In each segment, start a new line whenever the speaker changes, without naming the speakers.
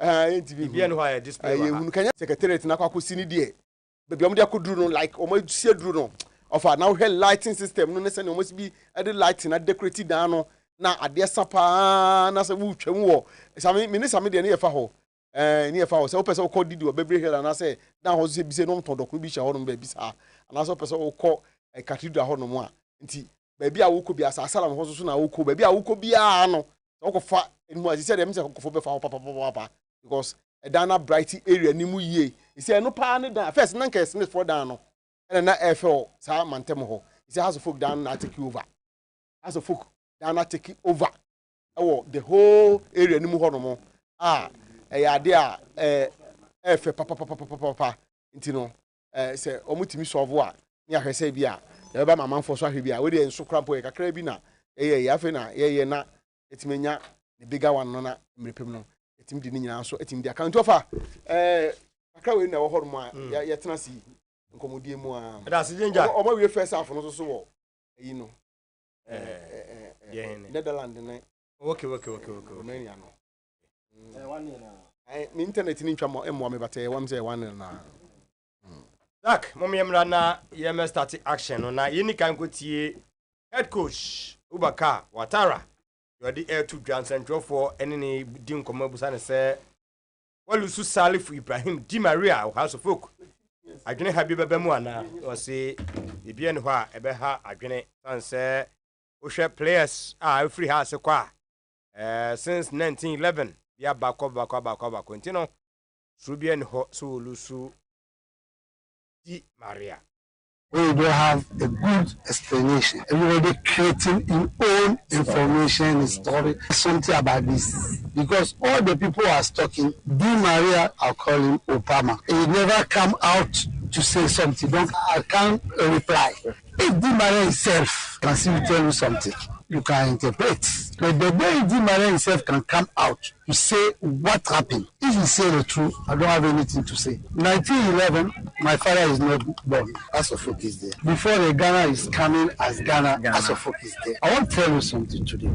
NTV
Bien why display
you can secretariat na kwa kusini die baby am dey akuduru no like omo sie duru no of now here lighting system no say no must be the lighting na decorate down no na ade sapa na say wu twam wo sami me de na ye fa ho ni ye fa ho say o pese o call didi o bebre here na say dan ho say bi say no tondokro bi sha ho no ba bi sa na so pese o call cathedral ho no mo a nti ba bi a wo ko bi asasala ho so na wo ko ba bi a wo ko bi a no o ko fa enu a say dem say ko fo be fa ho papa because a dana bright area ni mu ye he say no pa ne dan first nan case ne for dan no and na FL sa mantem ho he say house of folk dan na take over house of folk dan na take over the whole area ni mu ho no mo ya de a efe papa nti no say omutimi solve a ni ahwese bi a ya ba mamanfo so ahwe bi a we de enso krampo e kakra bi na ya afi na ye na etimenya the bigger one no na mrepem no etim di ni nyina so etim di account ofa akra we na wo hɔ mo a ya tena si nkomodie mu a
da se danger
o ma we first half no so wo yi no Netherlands ne
okay
Romania no 1-0 na mi internet ni ntwa mo me bata wam say 1-0 na
tak mo me mra na ye me start action no na ye ni kan ko tie head coach Ubaka Watara you the air to Johnson for any din komo busa ne say walusu Salif Ibrahim Di Maria House of Folk adwene ha bi bebe mu ana o say e bia ne ho a ebe ha adwene san say o hwe players free house kwa since 1911 bia bako ntino so bia ne ho so lusu Di Maria.
We don't have a good explanation. Everybody creating in own information, story, something about this. Because all the people are talking, Di Maria, I'll call him Obama. He never come out to say something. Don't I can't reply. If Di Maria himself can still tell you something, you can interpret. But the way Di Maria himself can come out to say what happened, if he say the truth, I don't have anything to say. 1911, my father is not born. House of Folk is there. Before the Ghana is coming as Ghana. House of Folk is there. I want to tell you something today.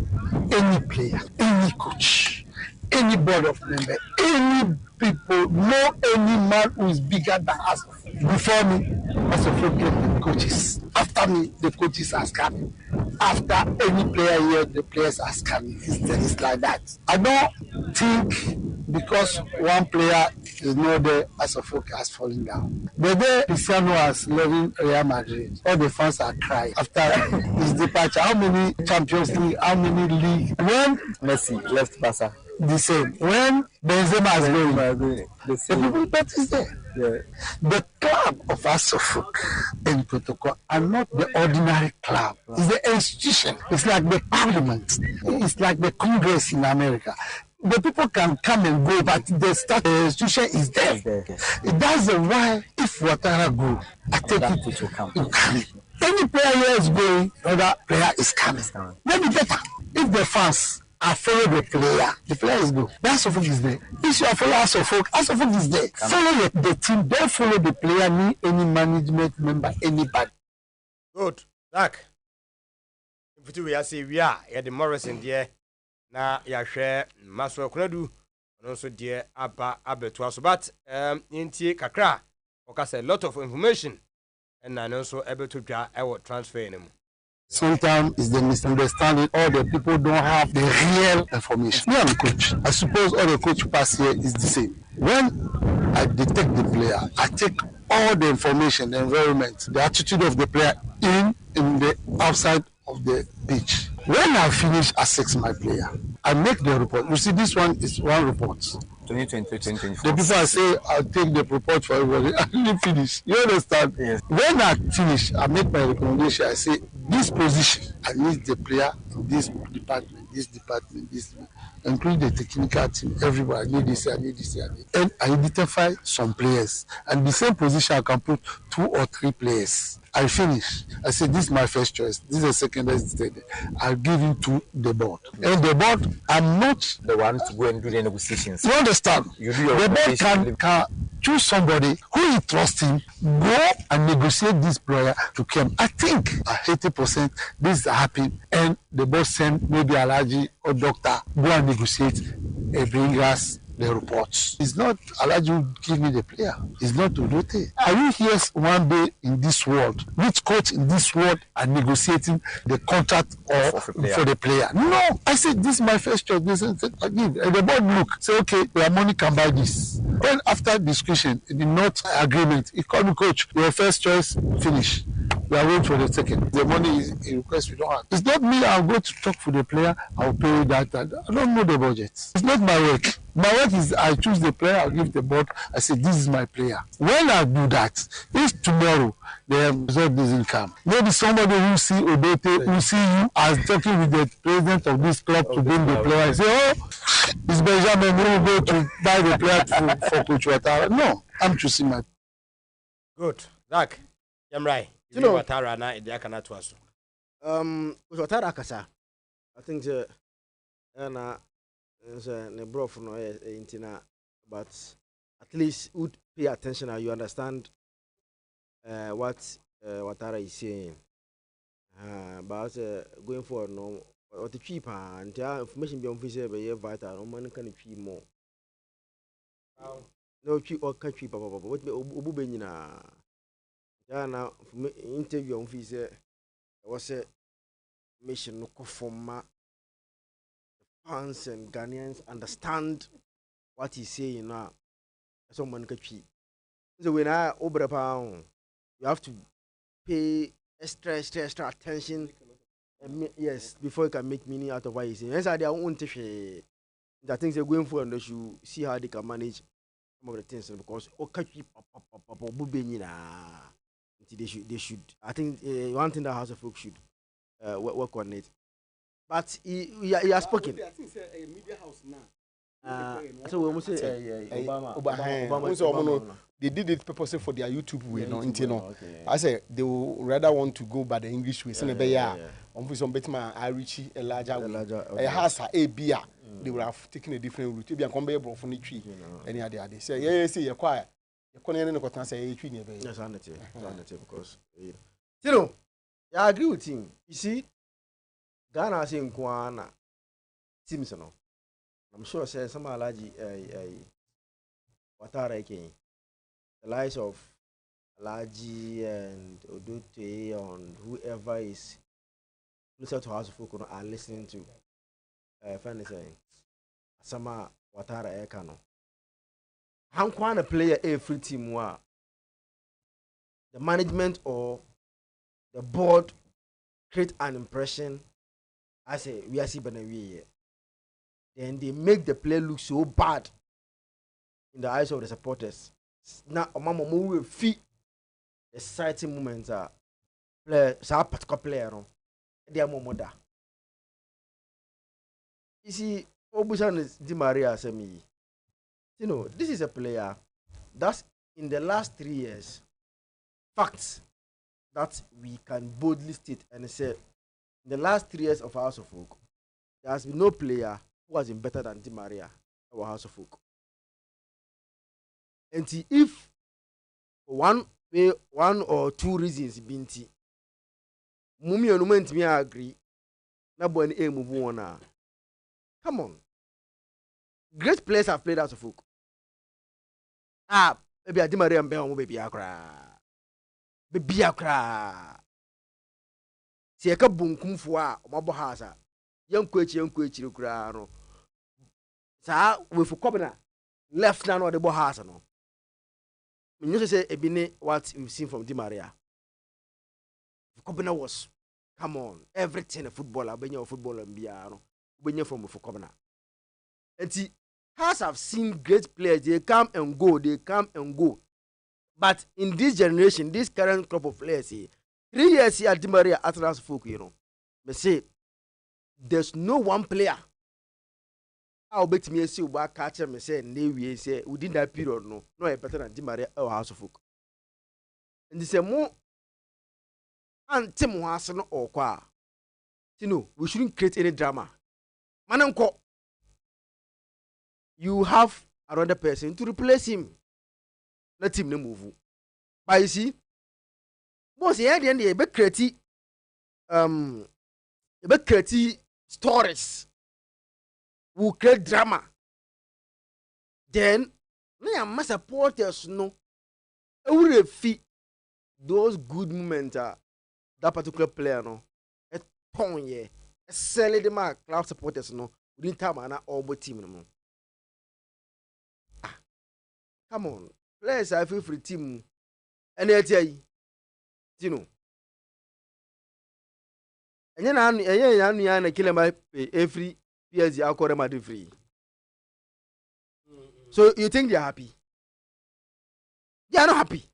Any player, any coach, any board of members, any people, no any man who is bigger than us. Before me, House of Folk get the coaches. After me, the coaches are coming. After any player here, the players are coming. It's like that. I don't think because one player is not there, House of Folk has fallen down. The day Cristiano was leaving Real Madrid, all the fans are crying after his departure. How many Champions League, how many league? When
Messi left Barca,
the same. When Benzema is going, the people bet is there.
Yeah.
The club of House of Folk in Protocol are not the ordinary club. It's the institution. It's like the parliament. It's like the Congress in America. The people can come and go, but the institution is there. That's why if Ouattara go, I take it to come. Any player here is going, another player is coming. Maybe better if the fans are follow the player is good. The House of Folk is there. If you are follow House of Folk is there. Follow the team, don't follow the player, any management member, anybody.
Good. Zach. If we are say we are the Morrison there. Na ya hwe maso kunadu no so de abeto aso but ntie kakra okasa a lot of information and na no so ebeto dwa e transfer nemu.
Sometimes it's the misunderstanding. All the people don't have the real information. Me, I'm a coach. I suppose all the coach pass here is the same. When I detect the player, I take all the information, the environment, the attitude of the player in the outside of the pitch. When I finish, I assess my player. I make the report. You see, this one is one report.
2020, 2024.
The people I say, I'll take the report for everybody. I didn't finish. You understand?
Yes.
When I finish, I make my recommendation. I say, this position, I need the player in this department, this, include the technical team, everybody. I need this, I need this, I need. And I identify some players. And the same position, I can put 2 or 3 players. I finish. I say, this is my first choice. This is the second, this is the third. I'll give it to the board. And the board, I'm not
the one to go and do the negotiations.
You understand?
You do your
the board can choose somebody who he trusts him, go and negotiate this player to come. I think 80% this is happening, and the boss send maybe Alaji or doctor go and negotiate and bring us the reports. It's not Alaji who give me the player. It's not Odote. Are you here one day in this world? Which coach in this world are negotiating the contract or for the player? No. I said, this is my first choice. They said, I give. And the board look, say, okay, your money can buy this. Then after discussion, in the not agreement, he called me, coach, your first choice, finish. We are waiting for the second. The money is a request we don't have. It's not me. I'll go to talk for the player. I'll pay that. I don't know the budget. It's not my work. My work is I choose the player. I'll give the board. I say this is my player. When I do that, if tomorrow the result doesn't come, maybe somebody who see Odote, who see you as talking with the president of this club to bring the player, I say, oh, it's Benjamin who will go to buy the player for Coach Watara. No, I'm choosing my.
Good. Zach, I'm right.
You know,
Watara na idea kana to aso.
Watara akasa. I think na ne brof no intina, but at least would pay attention and you understand what Watara is saying. But going forward no what the cheap and information be on visa be vital no man can cheap more. No cheap or can cheap papa what be obu be nyina. Yeah, now interview on visa was a mission no conform fans and Ghanaians understand what he's saying now. Someone can cheap. So when I over pound, you have to pay extra attention. Yes, before you can make meaning out of what he's saying. Hence, I want to share the things they're going for, and they should see how they can manage some of the things because they should. I think one thing that House of Folk should work on it. But he has spoken.
I think it's a media house now.
So we must say
Obama. They did it purposely for their YouTube way, no, okay. I say they will rather want to go by the English way. On some better man, I reach a larger way. A house a beer. They would have taken a different route. Maybe I come back from the tree. Any other day. Say, yeah, see, you're quiet. You're calling the say a tree never.
Yes, I because you know, I agree with him. You see, Ghana saying Kwana Simpson. I'm sure say some allergy Watara again. The likes of Alaji and Odote and whoever is closer to House of Folk are listening to finally saying Sama Watara Ekano. How can a player a free team wa the management or the board create an impression as a we are seeing then they make the player look so bad in the eyes of the supporters. Now, mama will feel exciting moments are play so particular player no they are more da. You see, Obusan is Di Maria Semi. You know, this is a player that's in the last 3 years. Facts that we can boldly state and say in the last 3 years of House of Folk, there has been no player who has been better than Di Maria or House of Folk. And if one or two reasons binti mumi onument me agree na boy ni move on. Come on, great players have played House of Folk. Maybe Di Maria mbe omo baby akra si eka bunkumfo a omabo hasa yanko echi kura no sa we for kobna left na no the bo hasa no. You just say Ebine what we've seen from Di Maria. Fukobina was, come on, everything a footballer, when you're a footballer and Biano, when you're from Fukobina. And have seen great players, they come and go. But in this generation, this current crop of players, 3 years here, Di Maria at House of Folk, they say there's no one player. I'll bet me see what catcher me say we say within that period no better than Di Maria or House of Folk. And they say more and Tim was no or qua. You know, we shouldn't create any drama. Mananko, you have another person to replace him. Let him move. But you see, boss here the end be create stories. Will create drama. then na my supporters no we fit those good moments that particular player no a ton yeah sell the my club supporters no within time and all team no. Come on, players are feel free team and you know. And then I kill my every PSG alcohol them free. So you think they're happy? They are not happy.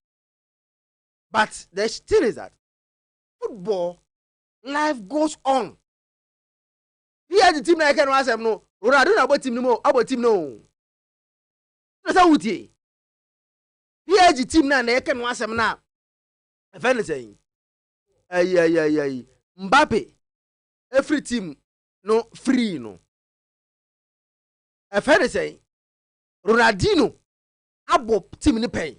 But the still is that football life goes on. Here the team na can ask them no. Ronaldo about team no, about team no. That's how it is. Here the team na can ask them now. If anything, Mbappe, every team no free no. If anything, Ronaldinho, abo team ni pay.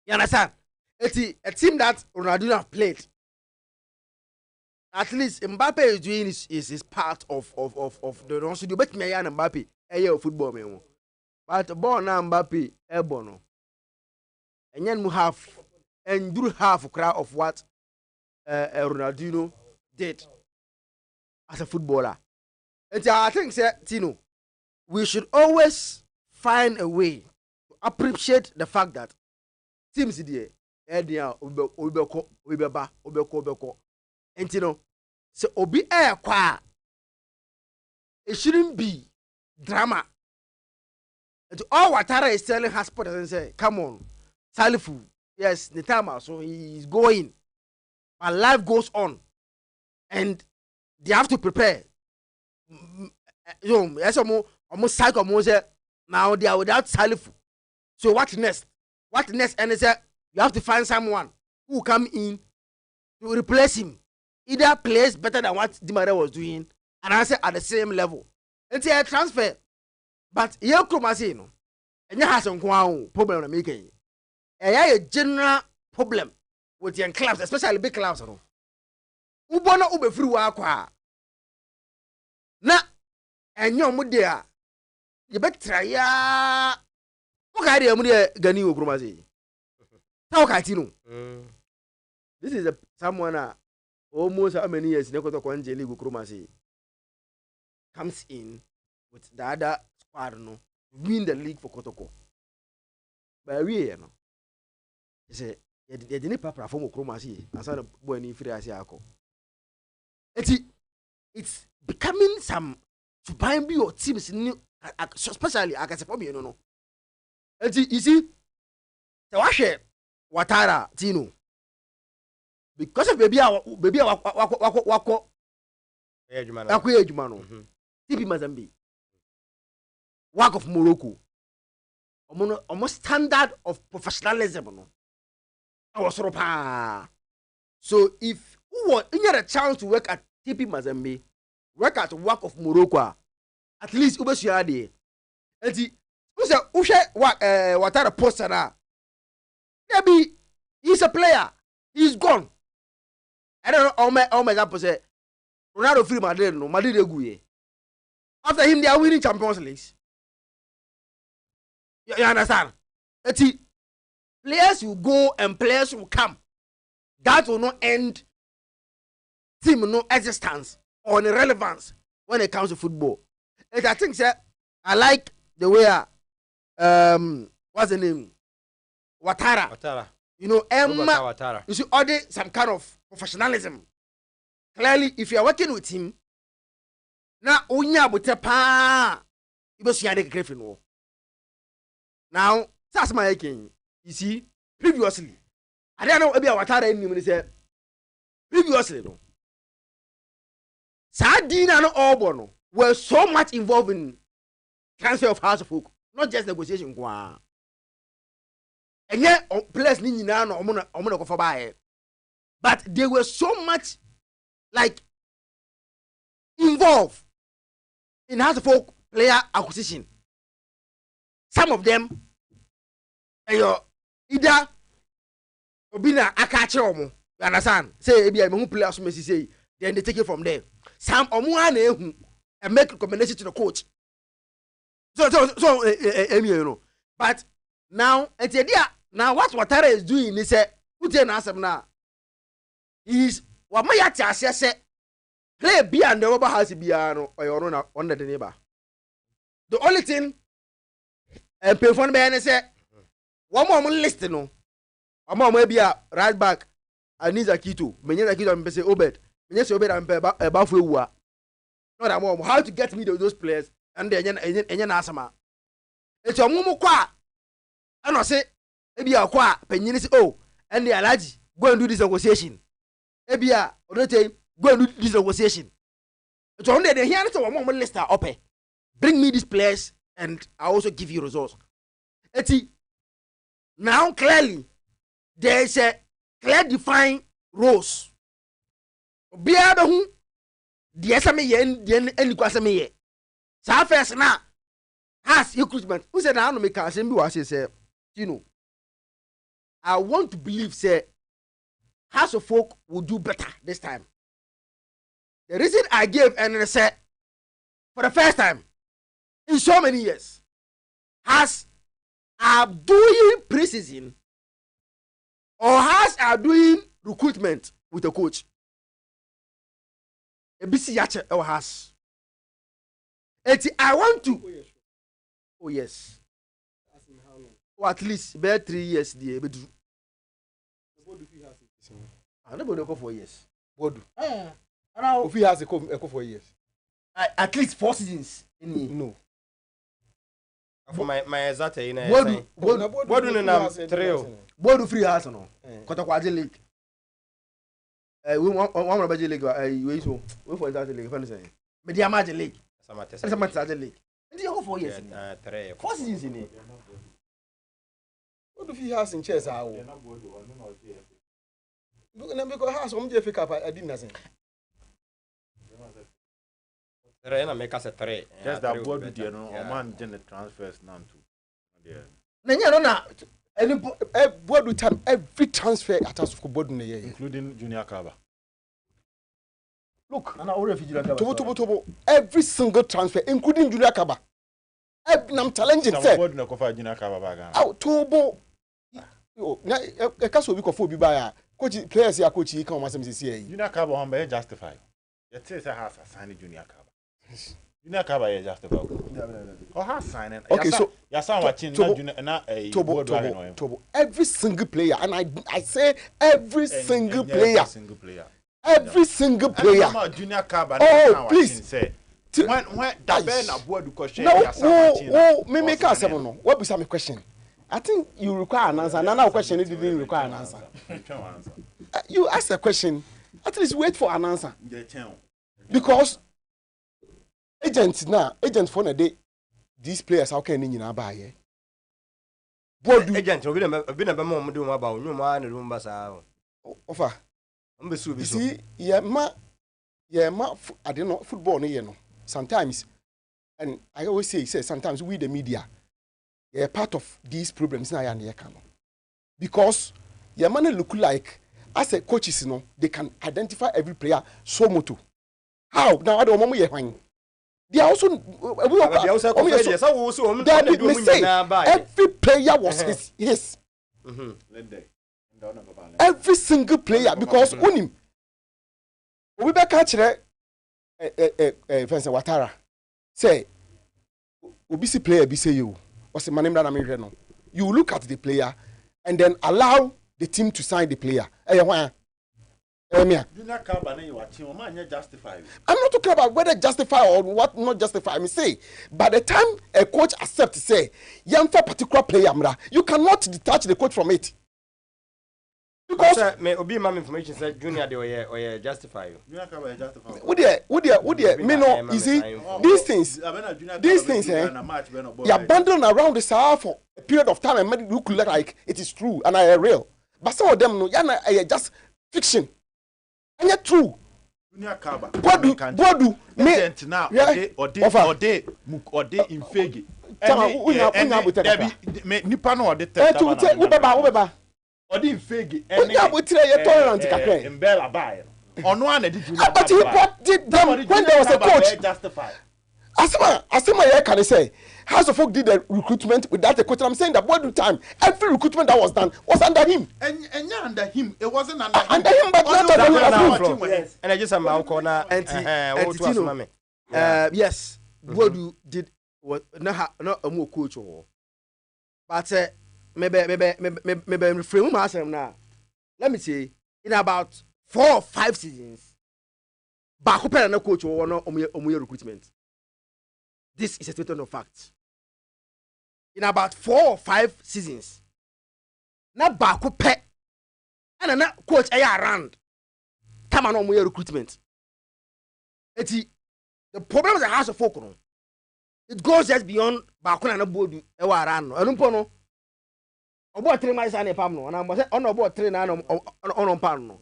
You understand? It's a team that Ronaldinho have played. At least Mbappe is doing is part of the non studio. But me and Mbappe, football me. But born now Mbappe, bono. And then we have and do half a crowd of what Ronaldinho did as a footballer. And I think, Tino, we should always find a way to appreciate the fact that teams there, and you know, so obi kwa it shouldn't be drama. And all Ouattara is telling her supporters and say, come on, Salifu, yes, Nitama, so he's going. But life goes on. And they have to prepare. You know, almost cycle now they are without Salifu. So what next? What next? And they say you have to find someone who come in to replace him. Either plays better than what Di Maria was doing, and I say at the same level. It's a transfer. But here come I say no. And you have some problem on making. And you have a general problem with young clubs, especially big clubs. No. Ubona ube free wakwa. Na enyo mudia. You bet try ya. Okay, the mudia gani ukrumazi. How can this is someone almost how many years Nekoto Kwanje League Ukrumasi comes in with the other squad no win the league for Kotoko. But we you know. He say you didn't perform Ukrumasi and so boy ni free asiako. It's becoming some to buy your teams new especially I can say for me no. And you see the washe Ouattara Tino because of baby wako ejuma no TP Mazambi work of Morocco almost standard of professionalism no so if you get a chance to work at TP Mazambi work at work of Morocco at least ubesua dey enti who Ouattara poster na maybe he's a player, he's gone. I don't know all my example say Ronaldo free Madrid no Madrid eguye. After him they are winning Champions League. You understand? Players will go and players will come. That will not end team no existence or irrelevance when it comes to football. And I think I like the way what's the name? Ouattara. You know, Emma, you see, order some kind of professionalism. Clearly, if you are working with him, now, unya butepa, you must see a griffin. Now, that's my king. You see, previously, I don't know about Ouattara anymore. Said previously, no. Sardina and Auburn were so much involved in transfer of House of Folk, not just negotiation. And yet, players ni na no omo go for buy. But they were so much like involved in House of Folk player acquisition. Some of them, either obina akache omo. You understand? Say ebi me who players me say, then they take it from there. Some omo na ehu and make recommendation to the coach. you know. But now it's idea. Now what Watara is doing is say, who tell us now? Is what my yacha say. Play be and the rubber house be or your under the neighbor. The only thing and pay for me say one more list no. One more maybe a right back. I need a kito. Many a kito and say Obed. Many Obed and above you. Not a mom. How to get me to those players and then asama. It's a mumu kwa. And I say, maybe a kwa penny say, oh, and the alaji go and do this negotiation. Maybe a other time go and do this negotiation. It's only the here to one more list up. Bring me these players and I also give you results. Eti now clearly there is a clear defined roles. Bia be hu the SME yen any kwasame ye. Sa first na has recruitment. Who said I no make asem bi wa say you know. I want to believe say House of Folk will do better this time. The reason I gave and said for the first time in so many years has are doing preseason or are doing recruitment with a coach. A BC yache or has. I want to. Oh yes. Or at least about 3 years. I never know 4 years.
What do? If he has a 4 years.
At least 4 seasons.
No.
For my exact in
what do free house no? Kotakwaje League. We want Baje League. We for that league. Fan say. Media Magic League. Samata League. And you go 4 years. 4 seasons in it.
What do he has in chess? Because house on the Cup I didn't say.
Make us a 3.
Just that board with you know, man generate transfers now too.
Board with time every transfer at us for board in the year,
including Junior Kaba.
Look, Tobo, every single transfer, including Junior Kaba. I'm challenging.
Board no cover Junior Kaba bag.
Out Tobo. A cast will be for Bibaya. Coach players here, coach, he come as
Junior Kaba on by justify. Yet says I have assigned Junior Kaba. Junior Kaba is justify. Oh, has signed.
Okay, so
yes, I'm watching Tobo.
Every single player, and I say every single player. Every single player.
Junior Kaba.
Oh, please.
Say when that Ben aboard question.
No, me make us no. What was my question? I think you require an answer. Another question you didn't require an answer. You ask a question. At least wait for an answer. Because agents for the day, these players how can you buy here?
What do agents? We been a mom doing about no man in the room.
Offer. You see, I don't know football. You know, sometimes, and I always say sometimes we the media, part of these problems now and because your man look like as a coaches, you know, they can identify every player so much. How now? I don't know why. They are also every player was his. Every single player because unim. We be catch Vincent Watara say obisi player be say you or say manem na me no. You look at the player and then allow the team to sign the player. I'm not talking about whether justify or what not justify. I mean, say, by the time a coach accepts, say, young for particular player, you cannot detach the coach from it. Because
may obi my information said Junior they or justify you.
Would you me no you see these things you abandon around the Sahara for a period of time and make it look like it is true and I real. But some of them no just fiction. And yet true. What do me
now or they in fegi. Nipa no the Odi fegi
eni tolerant kakra
Mbella buy. Ono an did you
but he brought them when there was a coach. Asema here can I say House of Folk did the recruitment without a coach. I'm saying that board time, every recruitment that was done was under him.
And yeah, under him. It wasn't under him.
Under him, but not under him.
Yes. And I just am out corner and
yes, what you did was not a more coach or but maybe reframe myself now. Let me say in about 4 or 5 seasons, back up and coach or no recruitment. This is a statement of fact. In about 4 or 5 seasons, na back up and na coach around. Time on recruitment. The problem is the House of Folk. It goes just beyond Bakuna and Bodu. Ewaran. I don't know. About 3 months and a palm. And I'm on about 3 on palm.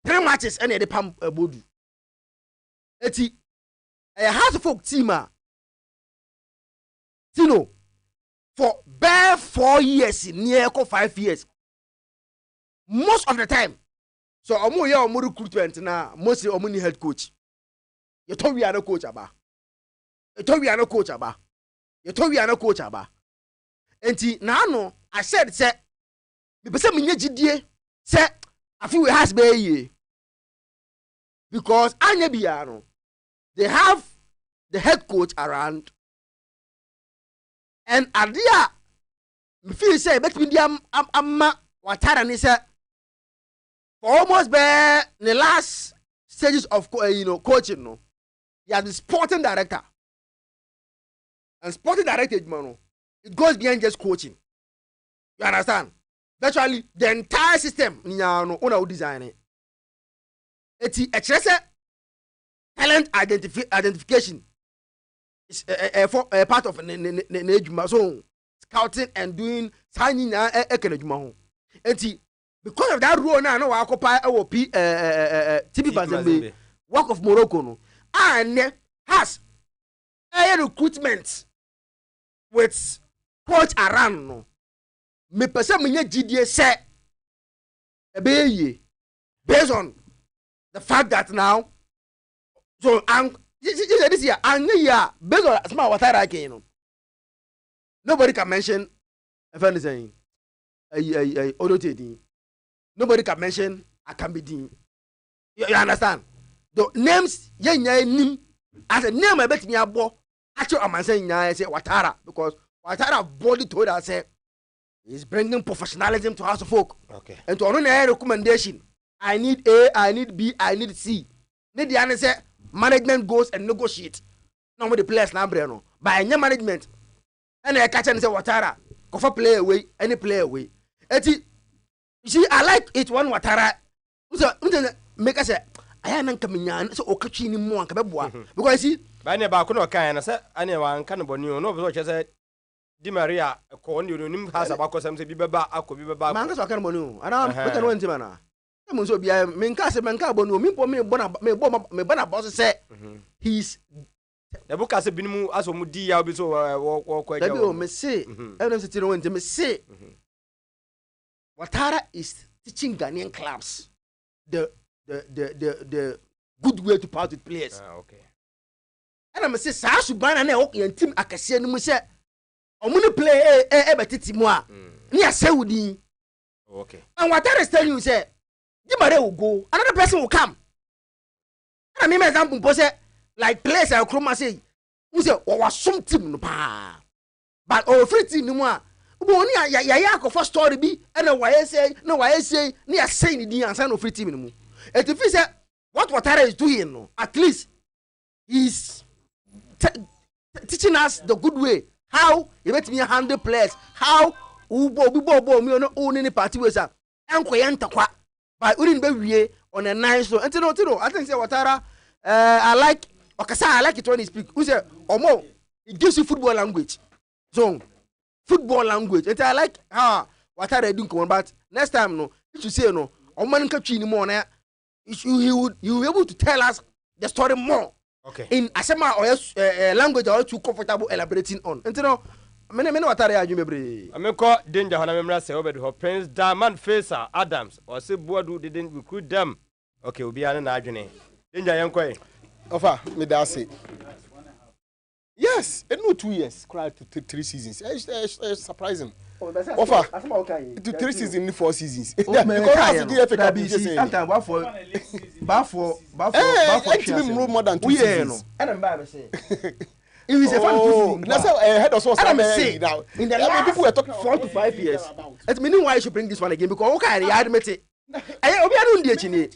3 matches and a palm Bodu. Eti a House of Folk team. Tino for bare 4 years, near 5 years. Most of the time. So omo ya omo recruitment na mostly omo ni head coach. You told we are no coach aba. You told we are no coach aba. You told we are no coach aba. Enti na no I said say me pese me nyegidie say afi we has be ye. Because anya bia no they have the head coach around and adia me feel say bet me dia amma watara ni say almost by the last stages of coaching, no, he has the sporting director. And sporting director, man, it goes beyond just coaching. You understand? Virtually, the entire system, no, design it. It's a talent identification. It's a part of the scouting and doing signing. Because of that role now, no, I occupy TB Bazembe, work of Morocco, no, and has a recruitment with coach around, no. Me person me GDA say, based on the fact that now, so this year, based on small water I can, nobody can mention if anything, Odote. Nobody can mention Akambidi. You understand? The names nim as a name I bet me abo. Actually, I'm saying I say Watara because Watara body told us say he's bringing professionalism to House of Folk.
Okay.
And to another recommendation, I need A, I need B, I need C. Need the answer. Management goes and negotiate. Now with the players now, Breno. By any management, and I catch and say Watara, go for play away, any play away. You see, I like it one Watara. So, make us say, I am coming in, so Okachi ni more because see,
by never could kind. I said, I never can you know what I said. Di Maria, a corn you nim has about some say Bibaba, I could be back.
Mangas are coming, and I'm better one Timana. I'm so be a Mincasa Mancabo, me Bona boss say he's
the book has been moved as a Mudi, I'll be so walk quite
a me say, I don't sit in to say. Watara is teaching Ghanaian clubs the good way to part with players.
Okay.
And I'm say sa subana na o team akase no mu say omuni play betiti mu a ni asewudi.
Okay.
And Watara is telling you say Jimare will go, another person will come. And I mean example say like players I Kroma say who say was some team no pa. But free team no mu Boni ya for story bi and why say ni say ni di ansa no free team no mu. Et if say what Watara is doing no at least he's teaching us the good way how he let me handle players how ubo me no own any party we say enko ye ntakwa by urin be wie on a nice so ntino I think say Watara I like it when he speak who say omo it gives you football language so football language. And I like what are they doing? But next time, no, if you say no, on man catch any more, he will be able to tell us the story more.
Okay.
In asema or language or too comfortable elaborating on. And you know, many what are you maybe? I
mean, call danger when I remember say over the Prince Diamond Facer Adams or say Boadu didn't recruit them. Okay, we'll be an agony. Danger young quay.
Offer me that's it. Yes, and no 2 years, cried to 3 seasons. It's surprising. Offer to 3 seasons, 4 seasons. Because that's the DFA Cup. More than 2 seasons.
And I'm saying. It is a fan.
That's how head of source.
I'm saying
now.
In the last people were talking 4 to 5 years. It's meaning why I should bring this one again because okay, I admit it. I don't do it.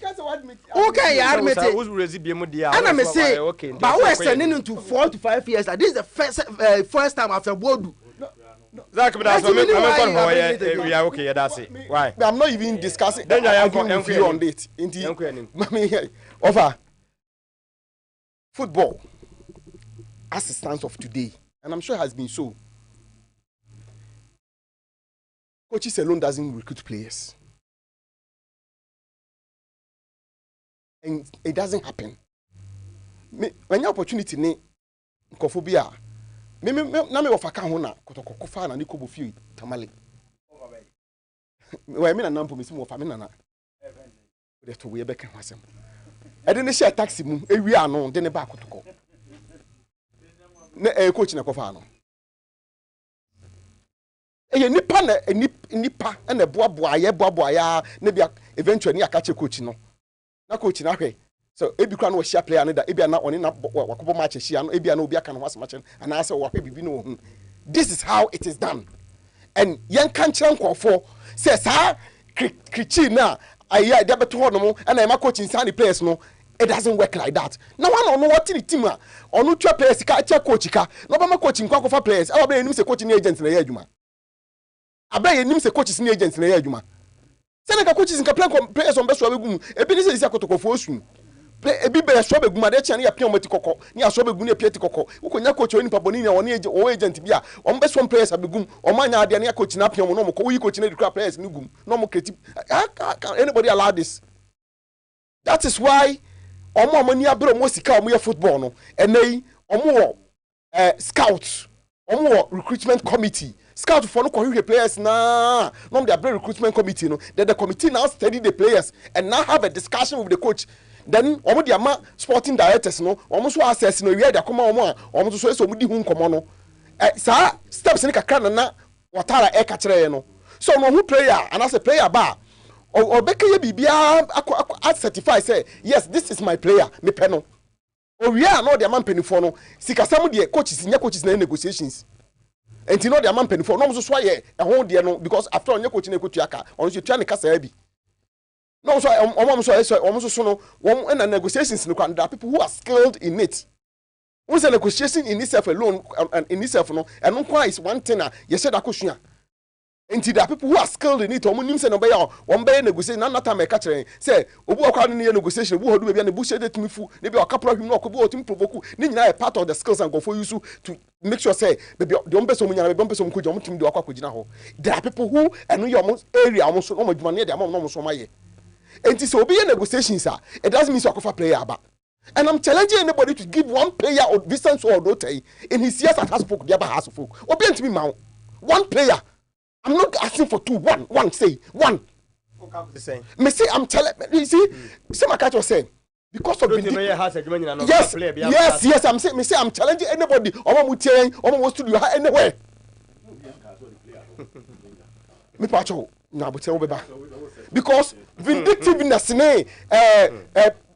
Okay, I admit it. And I'm saying, but we're sending into 4 to 5 years. This is the first time after Bodu.
Zach, but that's we are okay. That's it. Why?
I'm not even discussing. Then I am going with you on it. Indeed, offer football as it stands of today, and I'm sure it has been so. Coaches alone doesn't recruit players, and it doesn't happen. When your opportunity ne kophobia. Me na me wafaka ho na kotoko fa na nikobo fi tamale we me na nampo me simu wafa me na de to we be kan wasem e de ne share taxi mu ewi ano de ne ba kotoko na coach na kofa ano ye nipa na nipa na boaboa ya na bia eventually akache coach no na coach na hwe. So ebi kra no share player no da ebi na oni na wakobo match share no ebi na obi aka no was match and I say wa bibi no hu. This is how it is done. And yen kan kire nkofo say sa krichi na aya de beto ho no mo and na coaching sani players no, it doesn't work like that. Now one no what the team a onu twa players ka che coach ka no ba ma coaching kwa kofa players aba be nim say coaching agent na ya adwuma aba ye nim say coaches ni agent na ya adwuma say na ka coaches ka players on be so abegum ebi ni say isi akotokofo osun ebi be so begum ade chia na ya pion mati kokko ni aso begum na pieti kokko ukonya coach oni paboni na woni agent bia o mbe so players abegum o manya ade na coach na pion no mo ko wi coach na declare players ni gum no mo creative. Can anybody allow this? That is why omo ni abro mo sika omo ye football no enei omo scouts omo recruitment committee scout for no hwe players na no the recruitment committee no the committee now study the players and now have a discussion with the coach. Then omo the ama sporting directors no omo so assess no wi dia koma omo so di hu nkomo no sa steps ni kakra na watara e ka kire no so no who player and as a player ba or beke ye bibia certify say yes this is my player me pe no o wi a no the man penifo no sikasam de coaches nya coaches na negotiations enti no the man penifo no so so ye ho de no because after on coach na ekotu aka on so tua ne kasa bi no so so no one and negotiations no there are people who are skilled in it. Once a negotiation in itself alone and in itself no and no is one thing you said akosua. And there are people who are skilled in it. Omunim say no be ya one be negotiation na time e ka kire say obu akwa no ne negotiation obu hodu be na bu shede timi fu ne be akapra hwim no okobu otim provoke ni nyina a part of the skills and go for you to make sure say baby the ompeso mu nyana be ompeso mu kujo omutim de akwa kogina ho. There are people who and your area almost no madwuma ne de amom no so maye. And so be a negotiations, it doesn't mean so a player. And I'm challenging anybody to give one player or distance or daughter in his years at Hasbrook, the other Hasbrook. Or be to me, man. One player. I'm not asking for two. One, say one. Me say I'm telling you see, my catch was saying because of yes, I'm saying me say I'm challenging anybody. Almost to do anywhere. Me pacho. Because vindictiveness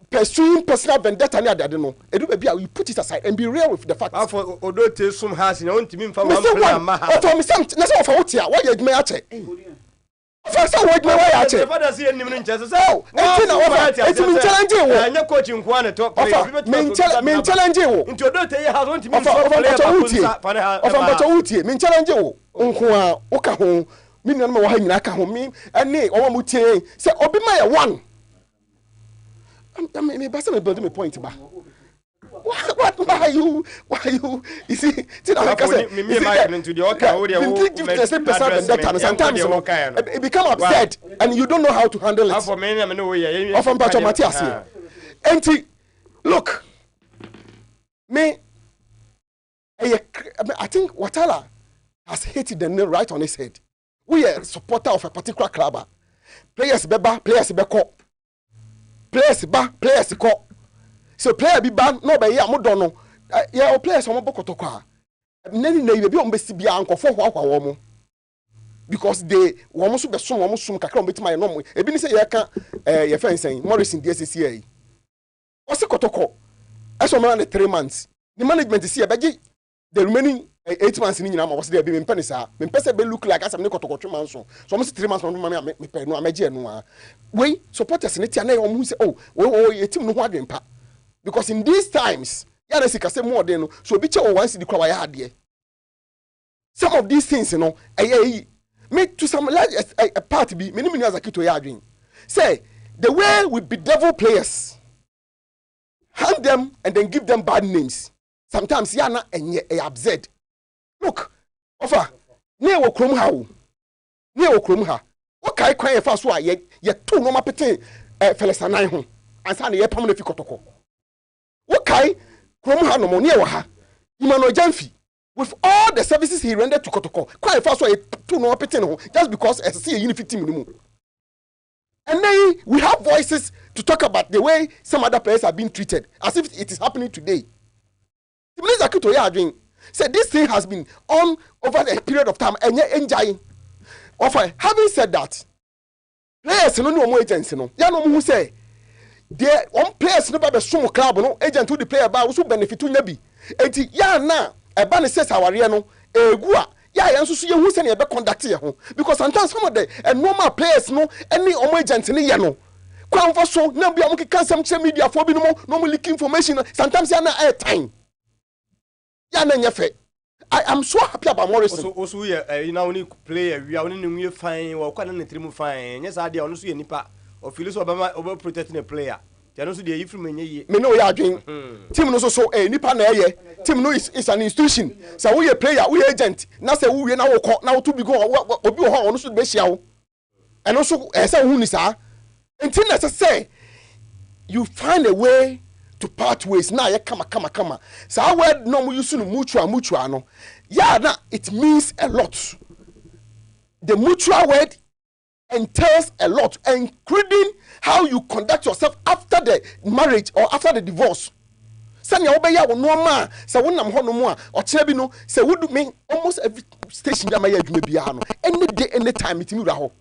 pursuing personal vendetta near that no you put it aside and be real with the facts.
For odote sum has na ontimi mfa one plan ma ha
for me some na so for what why you me ache for so what me why ache
the father say nim no nche so
enti na over enti me challenge wo
anya coach nko na talk
me challenge wo
nti odote ye has ontimi mfa player
of ambacho utie me challenge wo nko a uka ho me nua no wa ha nyina ka ho me ene owo mu tie say obi ma ye one me basa me build me point ba why you see I say
me my into the okay how they
sometimes it become upset and you don't know how to handle it
for me no way
of Mpacho Matthias here enti look me I think Watala has hit the nail right on his head. We are a supporter of a particular club. Players beba, players beko. Players ba, players ko. So player be ban, no be ya mo dono. yeah, players on Bokotokwa. Nani na ibe bi on besi bia ankofo hwa wo mo because they wo so be sum kakra on betima ye no mo ebi ni say ye ka ye fensen Morrison DSCA o se kotoko eso man the 3 months the management is here beji the remaining 8 months ni nyina ma was there be me mpani sa me pese be look like asam ne kotoko twema so so mo 3 months no me pe no amaje no a we supporters ne tia na o mo say oh ye team no ho adwempa because in these times ya na sika say more dey no so bi che o once the kwa ya ade some of these things you know me to some large a part be many as akito ya adwin say the way we bedevil players hand them and then give them bad names sometimes ya na enye absurd look offer ne wo krom ha wo ne wo krom ha wo kai kwan ye fa so a ye to no mapete felesanan ho ansa na ye pam na fi kotoko wo kai krom ha no mo ne wo ha imano jamfi with all the services he rendered to Kotoko, quite fast way to no appeting just because as a unit 15 minutes. And then we have voices to talk about the way some other players are being treated, as if it is happening today. Said this thing has been on over a period of time and yet enjoying. Having said that, players no more agents no. Ya no who say they on players no be some club no agent who the player ba also benefit to nyabi. Enti ya na eba ne sesa aware no egu a ya nso ye hu se ne be conduct ye ho because sometimes some of the normal players no any omo agent ne ye no kwan for so na bia mo kika sam che media for bi no mo leak information sometimes ya na air time ya na nyefe. I am so happy about Morrison.
Also you know only player we are only new fine or kwa na trimu fine yes ade ono so ye nipa o feel so over protecting a player. They don't see the from me
no ya adwin team no so nipa na eye team no is an institution so we a player we agent na say we na wo na wo to be go obi ho ono so be hia wo and also say hu ni sa until na say you find a way to part ways na ye kama so word no use no mutual no yeah na it means a lot. The mutual word entails a lot, including how you conduct yourself after the marriage or after the divorce. Sanya obeya wo no ma se wonam ho no mo a o kire bi no se wodu me almost every station that my adwuma bia no any day any time it mi wura ho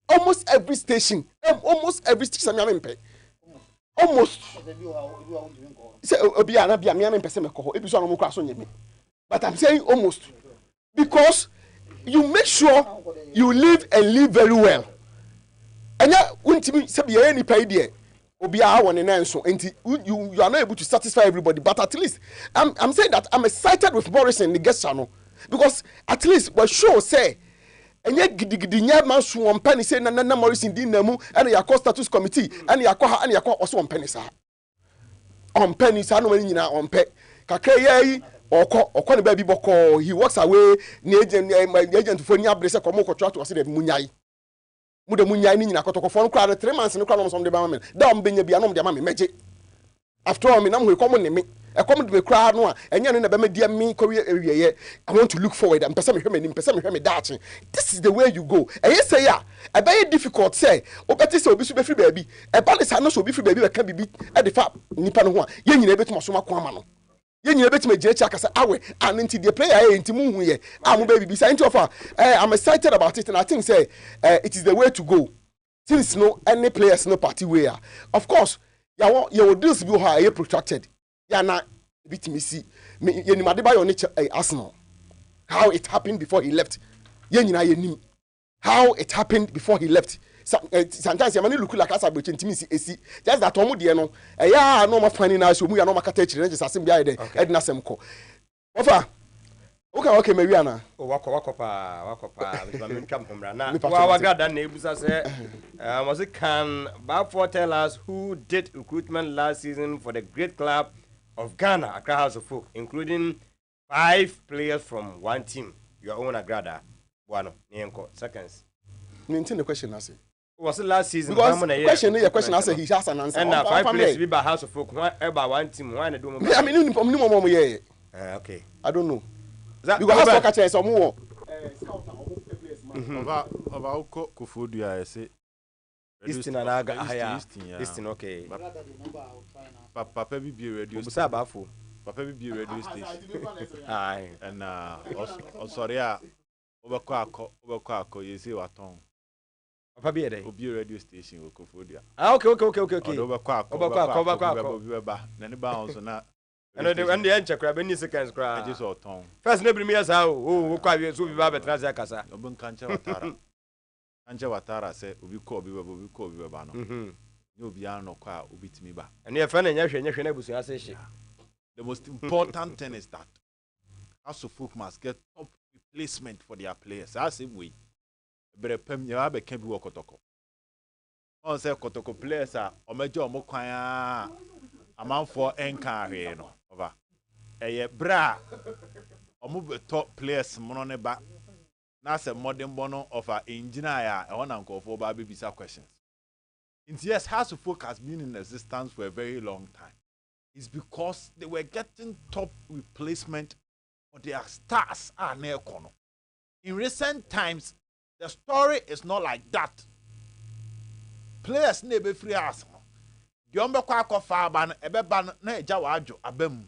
almost every station me amempe almost se obi ana bia me amempe se me ko ho ebi so no mo kwa so nyeme but I'm saying almost because you make sure you live and live very well. And ya untimi se bia any pay there obi a won na nso enti you are not able to satisfy everybody but at least I'm saying that I'm excited with Morrison the guest channel because at least we show say enye gidigidi nya manso won pani say na Morrison din na mu and ya status committee and ya ha and ya oso won pani sa on pani sa no mani nyina on pe kakra yayi okọ ne ba bi boko he walks away the agent for ni abrese komo contract was the munyai mu de munyai ni nyina kotokofo no kra 3 months no kra no so de ba me da on benya bia no de ma me meje after all me na mo komo ne me e komo de me kra no a enya no na ba me dia me ko wieye I want to look forward am pese me hwe me pese me hwe me dachi. This is the way you go e say ya e ba difficult say obeti say obi so be free baabi e ba le sa no so obi free baabi be ka bibi e de fa nipa no ho a ye nyina betum so makọ ama no ye nyina betum agire akasa awe and into the player enti mu hu ye am baby be say into offer I'm excited about it and I think say it is the way to go since no any players no party way of course your deals be how you protracted ya na bitimi see ye ni Adebayo ni Arsenal how it happened before he left ye nyina ye nim how it happened before he left. Sometimes you look like as a bit intimacy. Just that omu de no. Yeah, no ma fani na so mu ya no ma kata chire just asem bia de edna sem ko. Ofa. Okay Mariana.
Wako pa. Me come from na. Wa gada na ebusa say was it can Balfour tell us who did recruitment last season for the great club of Ghana, Accra House of Folk, including 5 players from one team. Your own Agrada. Buano, Nienko, seconds.
Maintain the question I say.
Was it last season?
Because question I say he has an answer.
And now 5 players be by House of Folk, about one team, one do.
I mean,
okay.
I don't know.
That
because House of Folk is some more.
About Kufudu, I say.
Easton and Aga, Easton, okay.
Papa be reduced.
Sabafu.
papa bi radio station
Aye.
and sorry obekọ you see waton
Papa be there.
obi radio station we Kofodia.
Ah, okay.
Obekọ bi ba na ne ba on na
And the end check crab any seconds cry.
just waton
First neighbor me as how kwa so bi ba betra za kasa.
obin kanche watara say obi ko obi ba no ni obi an no kwa obi timi ba.
And your friend and hwe na busu ase hye.
The most important thing is that House of Folk must get top replacement for their players. That's the way. But you have a can be Kotoko. On say Kotoko players are Omejo Mokwaya amount for Enka no over. Bra Omu top players mononeba. That's a modern bono of our engineer. I want to go for baby visa questions. Yes, House of Folk has been in existence for a very long time. It's because they were getting top replacement for their stars. In recent times, the story is not like that. Players never free us. Diombe kwa kwa faban ebe ban na eja wajo abem.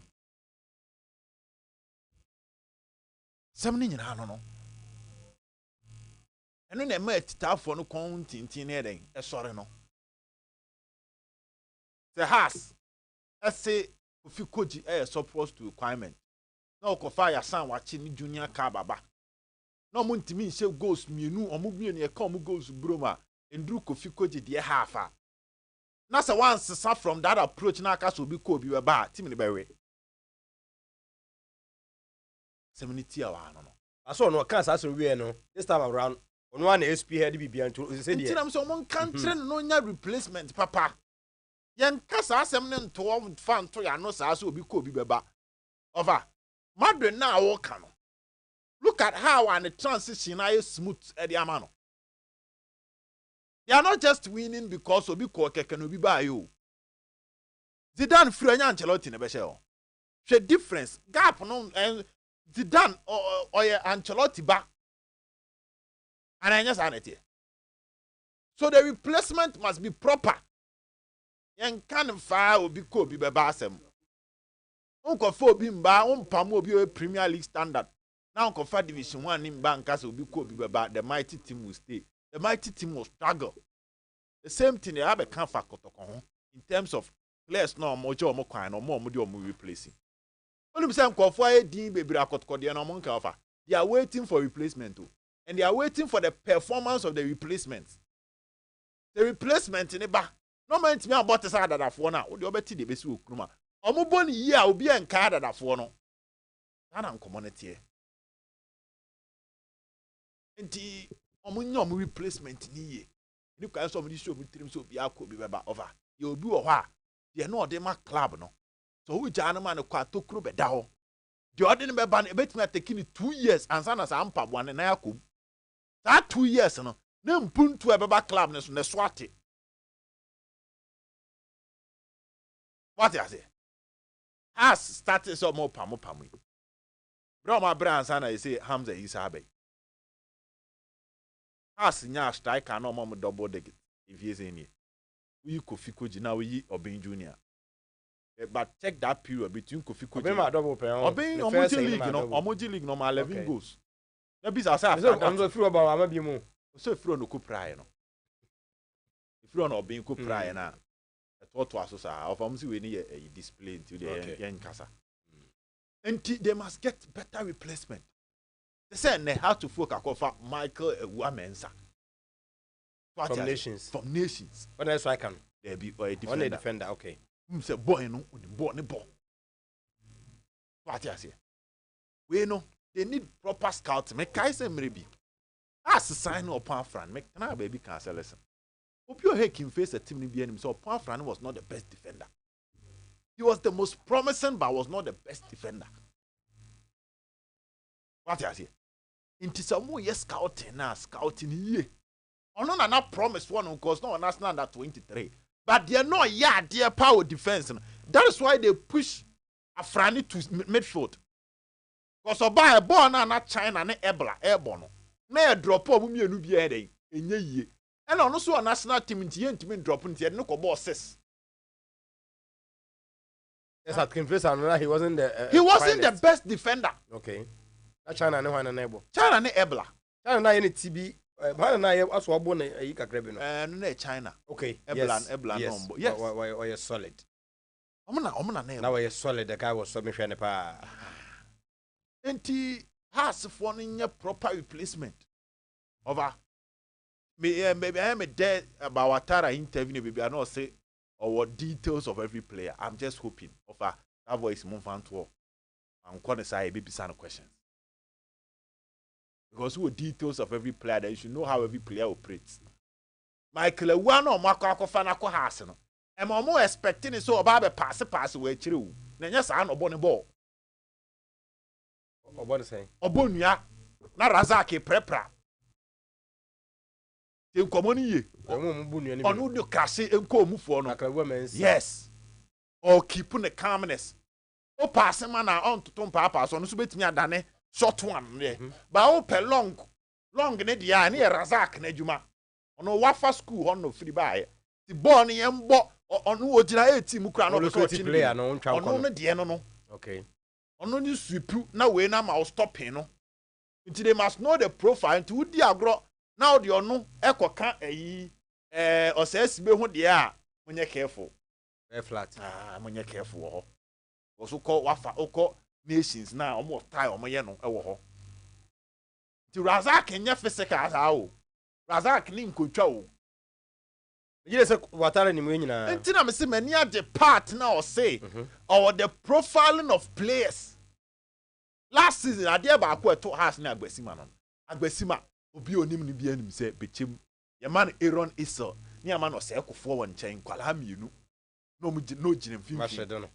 Semni nyina no. Eno na ma titafo no kon tintin na eden e sore no. The has say Kofi Koji supposed to requirement. No kofa ya san wachi ni junior car baba. No mo ntimi nse goals mienu omo mienu e ka omo goals broma endru Kofi Koji de half a. Na say once from that approach na aka so bi ko bi we ba team ni be we. Seminity awa no.
Aso no kan sa so we no. This time around ono one SP head bibia nto say dey.
Tinam so mo kan tre no nya replacement papa. Yen kasa asem ne nto fan to ya no sa so obi ko obi beba over madwe na wo ka no look at how and the transition is smooth at the amano. They are not just winning because obi ko keke no bi ba yo Zidane free anya Ancelotti ne be she o hwe difference gap no Zidane or Ancelotti ba and anya sanity, so the replacement must be proper. Yen kan fa obi ko obi beba asem unko fa obi mba umpam obi Premier League standard na unko fa Division 1 ni mba nka so obi ko obi beba, the mighty team will stay, the mighty team will struggle. The same thing they have a can fa Kotoko ho in terms of players no mojo omo kwan no mo de omo replacing only say unko fa edin bebira Kotoko de no mo nka ofa. They are waiting for replacement too, and they are waiting for the performance of the replacements. The replacement in ba no man to me about the side of the phone now. What do you bet the best Kruma? Omo boni year will be en card of the phone. That community. And the omo replacement ni ye. You can somebody show me trim so be ako be over. You be or what? They are not them club no. So who jana man kwa to kru be da. The ordinary be ban bet me taking 2 years and sana sa ampa one na yakum. That 2 years no. Na mpuntu e beba club ne so ne swati. What I say? Has started some more pamu. Bro, my brands and I say Hamza Isabe. Has nya striker no more double digit. If he is in here, we Kofi Koji now we Obin Junior. But check that period between Kofi Koji.
Obin ma double pay.
Obin Omoji League no, Omoji League no ma 11 goals. Na bisa say
I'm so free about am bi mu.
So free no ko praye no. If you no Obin ko praye na. What was of we need a display to the young casa. And they must get better replacement. They said they have to focus on Michael Wamensa.
From nations.
From nations.
What else I can?
There be a defender.
Only defender, okay.
Say boy no, boy no ball. What I say? We know they need proper scouting. Make I say maybe. As a sign upon friend, make can I baby cancel lesson. Opio Hekim faced a team in BNM, so Panfran was not the best defender. He was the most promising, but was not the best defender. What I say? Into some more yes scouting now, scouting here. Oh no, not promised one because no one has not that 23. But they are not their power defense. That is why they push Afrani to midfield. Because buy a ball now not China na Ebola airborne. Na drop up me no be here enye. And also a national team in the drop into no bosses.
Yes, at Kinfesa, he wasn't the.
He wasn't the
finest.
best defender.
Okay. That China no one enable.
China ne Ebla.
China na any TB. China na aso abo na yi kakra bi no.
No China.
Okay.
Ebla
Yes.
no. Yes.
Why solid.
Omna na.
Now why solid the guy was so me hwe ne pa.
Enti has for no proper replacement. Over. Maybe I am dead about Watara interview baby I know say or details of every player. I'm just hoping of that voice move on to I'm gonna say baby some questions. Because who details of every player, then you should know how every player operates. Michael, one or Marco Fanako has no. And I'm more expecting it so about pass away true. Then yes, I know bonny ball.
Or what say?
Obunya, na Razaki prepra. In common on who do cash and come for no. Yes. Or keeping the calmness. O pass man on to Tom Papa, so no subit me a dane. Short one, yeah. But open long in the year near Razak Nejuma. On a wafa school on no free buy. The Bonnie and Bo on who would generate Mukran or the
player, no one
on the no.
Okay.
On only sweep now when I'm stopping no. Until they must know the profile to the agro. Now the no echo can't or says be what they are when you're careful.
Very flat.
When you're careful. Also call wafa oko. Nations now almost tie on my yeno ewo to Razak and your physical as how Razak nim control.
You say Watara ni mwina.
Until I'm saying many of the part now say or the profiling of players. Last season I did about to house na Agbesima no. Agbesima obi onim ni bia nim say bechem. Your man Aaron Issa ni man o say ekofo won chen kwala mienu. No mu no ginem fimfi.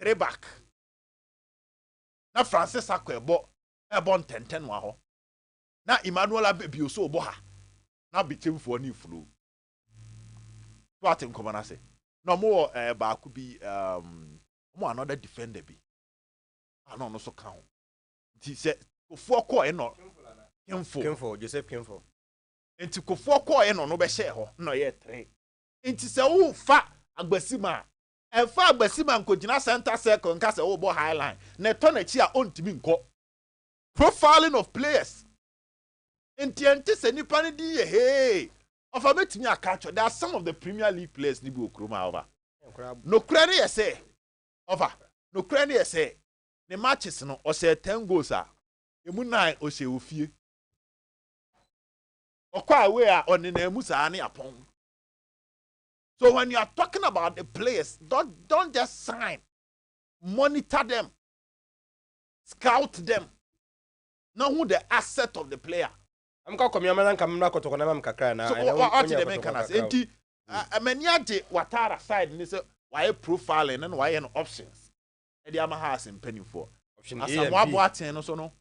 3 back. Na Francis Akwebo ebon 10-10 wa ho. Na Emmanuel Abebi so obo ha. Na bechem for ni flu. To atem komana say. No more ba ku bi mo another defender bi. Ano no so kan. Ti se Kofo ko e no. Kemfo
Joseph Kemfo.
Enti Kofo ko e no be hye ho. No ye 3. Enti se wo fa Agbasima and far Bessiman could not center circle and cast a obo high line. Netona chia on to ko. Profiling of players. In TNT, any panity, hey. Of a bit me a catcher, there are some of the Premier League players Nibu Kruma over. No credit, say. Over. No credit, say. The matches no, or say 10 goals are. The moon night or say Ufie. Or quite aware on the Nemusa any upon. So when you are talking about the players, don't just sign. Monitor them. Scout them. Know who the asset of the player.
I'm going to come here and come back to Kakra now.
So what the mechanism? Enti ameniaje Watara side and say why profiling and why an options. E dey am house in penny for.
Option
as
A.
As Boaten no so no.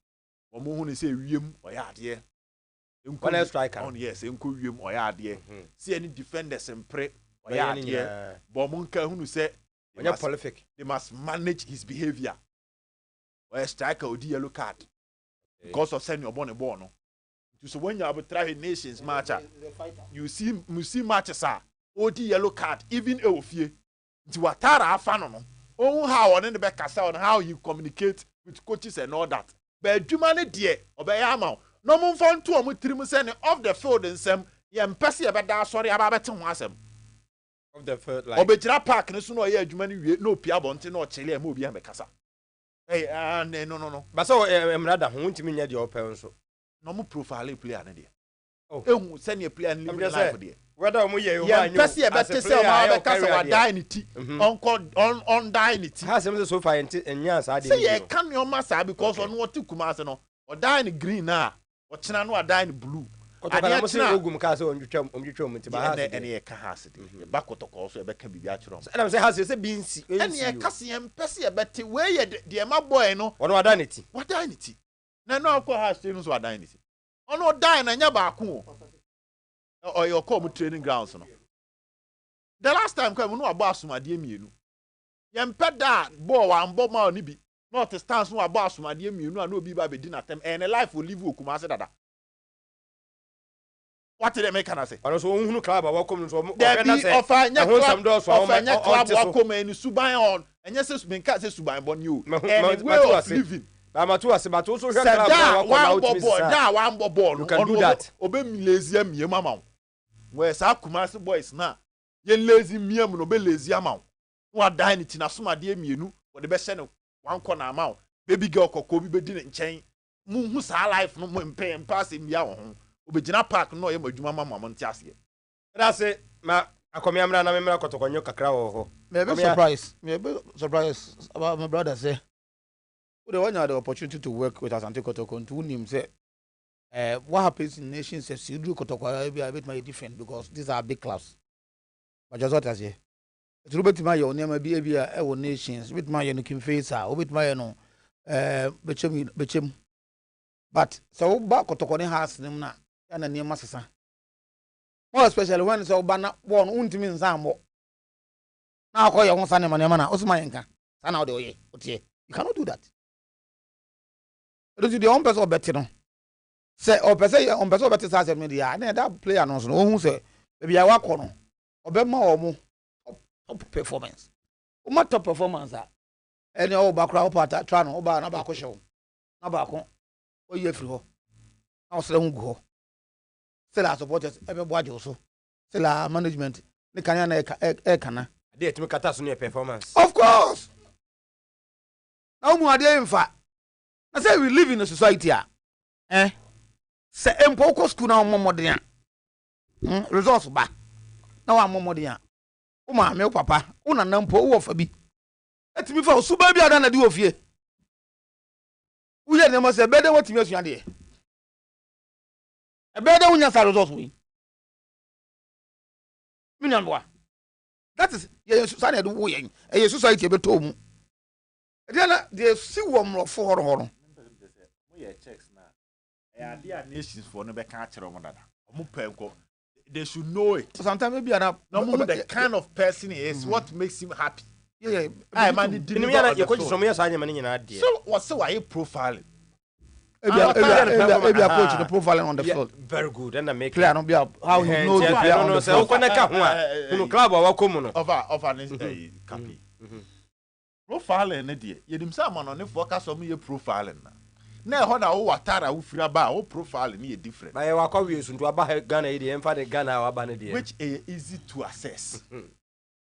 Omo hu ni say wiem oyade.
One striker.
On yes, enko wiem oyade. See any defenders and pray. Yeah, but Munka who say they must manage his behavior. Or a striker with the yellow card because of sending your bonnet born. So when you have try nations match, you see matches are OD yellow card, even Eofie. To Watara Fanono. Oh, how on the back on how you communicate with coaches and all that. But Jumani dear, obey Amau. No more fun to a 3 sending off the field and some yam passy about that. Sorry about it.
Of the third line.
Obejira park no so no ye adwuma ni wie no pia bonte no chele am obi amekasa. Hey no.
But so emrada ho ntimi nya de open so.
No mo profile player na de.
Oh.
Ehu send your player live life de.
Whether mo ye
yeah, person e bete say ma bekasa wa die ni ti. On die ni ti.
Has him so far enya sa de.
Say ye kan your massa because on what kuma se no. O die ni green na. O china no die ni blue.
Kotokana mo se ogum ka se onjutwam ntiba ha
ene ye ka ha se de ba kotoko so e be ka bibi a kyerọ
so na say ha se binsi
ene ye ka se em pese ye bete we ye de ma boy no
ono wadanity
na no akọ ha se no so wadanity ono die na nya ba ko o ye ko mu training grounds no the last time come no abo asomade mienu ye mpeda ball wa mbo ma oni bi not stance no abo asomade mienu na obi ba be di na tem and life will live okuma se dada. What did they make an say?
I also who club welcome to
there be of a club welcome in Subai on And yes, menka say suban bon you.
And
way of living.
Amatu asibato so hwe
Club
na
one ball.
You can do that.
Obe mi lazy am mama. Where sa Kumasi boys na. Ye lazy miam no be lazy amount. No ada ni tina soma de mienu. Wo de be se no one corner amount. Baby girl kokko bi be di ne nchen. Mu hu sa life no mo mpa se mbia wo ho. Obegina park no ye madwuma mama mo nti ase.
That's it. Ma akomi amra na memra kotokonyo kakra wo ho.
Me be surprised. Me be surprised about my brother say. We don't have the opportunity to work with Asante Kotoko to him say what happens in nations is you do Kotoko be a bit more different because these are big clubs. But just what I say. It's Robert Mayo near be a nations with my no face with my no bechem. But so back Kotoko has them na and near Massasa. More especially when so banner one untimin sambo. Now call your one son mana Osmayanka. Sana de way. You cannot do that. The on person bet no. Say or person on person bet say media. Na that player no so who say baby I work on. Obema omo top performance. Uma top performance a. Any o ba kra o pata try no o ba na ba ko show. Na ba ko o ye free ho. Na o sele hu go. Say la supporters e be boaje so. Say la management ne kan na e kana.
Dey to kata so no performance.
Of course. Now mu ade mfa. I say we live in a society say empoko school na momodin results ba na wa momodin o ma me papa o na nampo wo fa bi etimi fa osuba bi ada na di ofie uye ne mo say bede watimi asua de e bede unya sa results we minyan boa that is ye society do wo yen e society be to mu they see one for horo
checks now. Nations for no be can chero mo dada. Omo penko. They should know it.
Sometimes maybe no
the kind of person he is, what makes him happy.
Yeah.
I man did
you so
what's so why profiling?
Maybe a coach the profiling on the field.
Very good. And I make
clear no be how he knows the player on the field.
No club or come
of copy. Profiling na die. Yedim say man on focus on me profiling na. Na ho na wo watara wo fira ba wo profile ni different.
Ba ye wakwa wi so nto aba Ghana e dey emfa de Ghana wa ba na dey.
Which is easy to assess.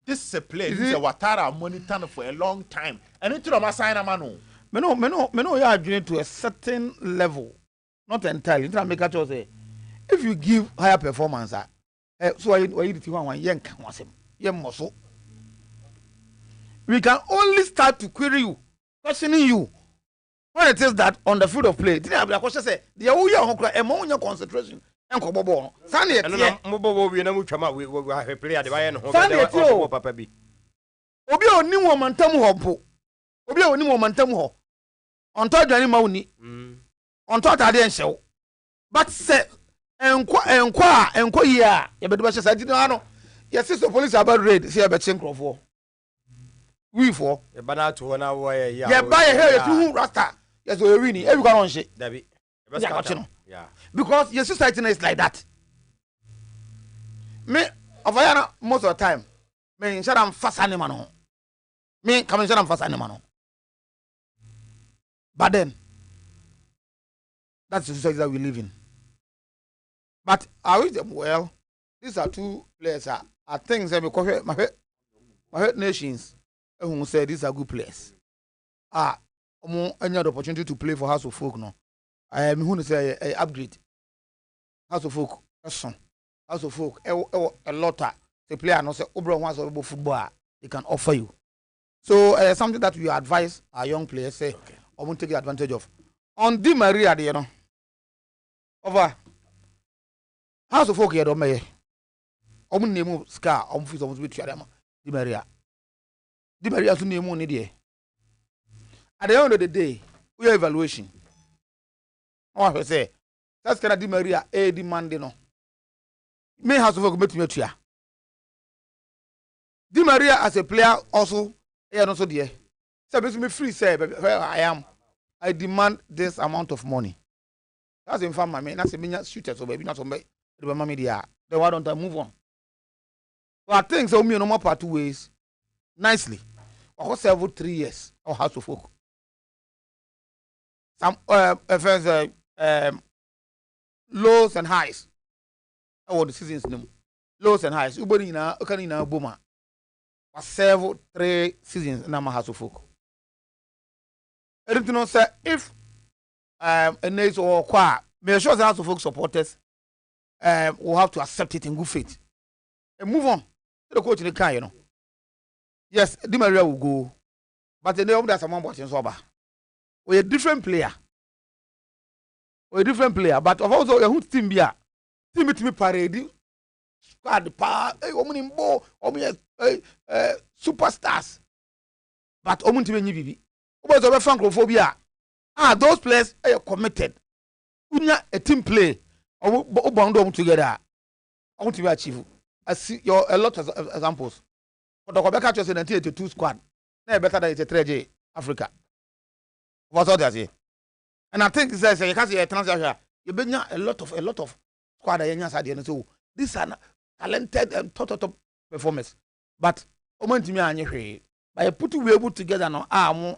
This is a player who's a watara monitoring for a long time. And into the sign a man.
Me no you are adjoining to a certain level. Not entirely. Into make a say if you give higher performance so why you the one yank wasem. Yem muscle. We can only start to query you, questioning you. When it is that on the field of play, didn't have the question say the Oya among your concentration and Kobobo. Sunday, and
Mobo, we know which we play at the Bayern Papa B.
Obio new woman Tamu Obio new woman Tamu on top the money on top I didn't show. But say, enquire, you better say, I didn't know. Yes, sister police about raid, see about Chinkro for. We for
a banana to 1 hour,
yeah, buy a hair to Rasta. Yes, we're winning. Everyone on shit.
David,
yeah, because your society is like that. Me, of most of the time, me, shut up fast animal. Me, come and shut up fast animal. But then, that's the society that we live in. But I wish them well. These are two players are things that my head nations who say these are good players. Any other opportunity to play for House of Folk no. I am who say upgrade. House of Folk, House of Folk, a lot the player no say Obra wants about football they can offer you. So something that we advise our young players say I won't take advantage of. On Di Maria, you know. Over House of Folk here do me. Name scar fees with Di Maria. Di Maria to name money there. At the end of the day, we have evaluation. Oh, I say that's kind of Di Maria demand no. Me House of Folk met me here. Di Maria as a player also also there. So basically free say where I am. I demand this amount of money. That's in fact my man. That's a minion shooter so baby not somebody the mommy there. Then why don't I move on? So I think so me no more part two ways nicely. ɔkɔ serve 3 years ɔwɔ House of Folk. Some first lows and highs. Ɛwɔ the seasons no mu. Lows and highs. Uboni nyinaa ɔka ne nyinaa bom a was serve 3 seasons na ma House of Folk. Everything say if a nice or qua, make sure the House of Folk supporters will have to accept it in good faith and move on to the coach in the car, you know. Yes, Di Maria will go, but the name that's someone watching sober. We're a different player. But also a good team beer. Team it me parade. Squad power, omni superstars. But omun team ni bibi. Because of francophobia. Those players are committed. Unya a team play. Or bound them together. I want to be achieve. I see a lot of examples. But the Quebec just in a 2 squad. They're better than it's a 3J Africa. What's all that say? And I think it says you can't see a transfer. You bring a lot of squad and so these are talented and top performers. But by putting we able together now,